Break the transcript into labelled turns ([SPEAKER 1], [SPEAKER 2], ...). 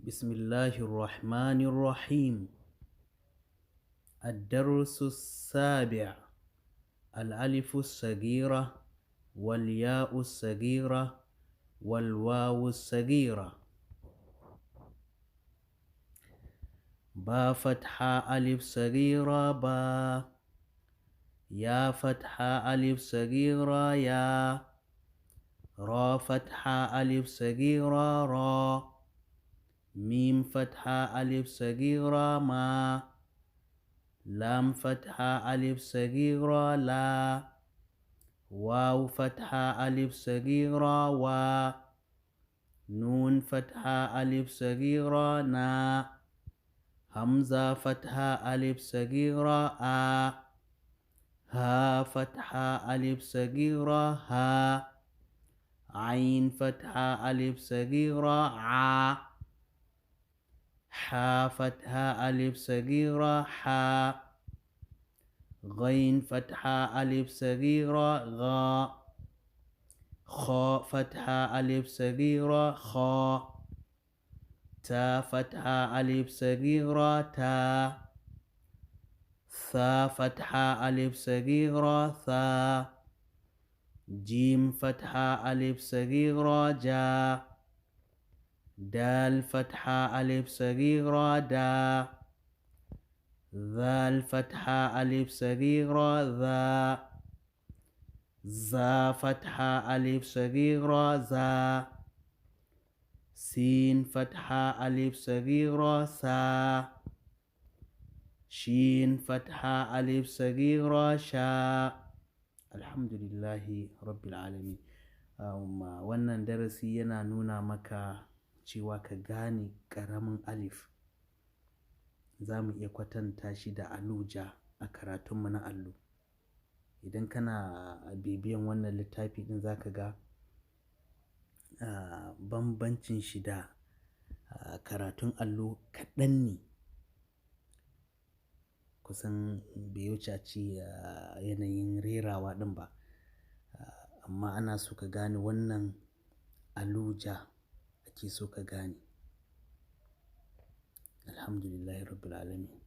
[SPEAKER 1] بسم الله الرحمن الرحيم. الدرس السابع: الألف الصغيرة والياء الصغيرة والواو الصغيرة. با فتحة ألف صغيرة با، يا فتحة ألف صغيرة يا، را فتحة ألف صغيرة را، ميم فتحة ألف صغيرة ما، لام فتحة ألف صغيرة لا، واو فتحة ألف صغيرة وا، نون فتحة ألف صغيرة نا، همزة فتحة ألف صغيرة آ، ها فتحة ألف صغيرة ها، عين فتحة ألف صغيرة ع، حا فتحة ألف صغيرة حا، غين فتحة ألف صغيرة غا، خا فتحة ألف صغيرة خا، تا فتحة ألف صغيرة تا، ثا فتحة ألف صغيرة ثا، جيم فتحة ألف صغيرة جا، دال فتحة ألف صغيرة دا، ذال فتحة ألف صغيرة ذا، زا فتحة ألف صغيرة زا، سين فتحة ألف صغيرة سا، شين فتحة ألف صغيرة شا. Alhamdulillahi Rabbil Alamin. Wannan darasi yana nuna maka cewa ka gane ƙaramin alif. Za mu iya kwatanta shi da aluja a karatunmu na allo. Idan kana bibiyan wannan littafi ɗin za ka ga bambancin shi da karatun allo kaɗan ne. Kusan bai wuce a ce yanayin rerawa ɗin ba. Amma ana so ka gane wannan aluja ake so ka gane. Alhamdulillahi Rabbil Alamin.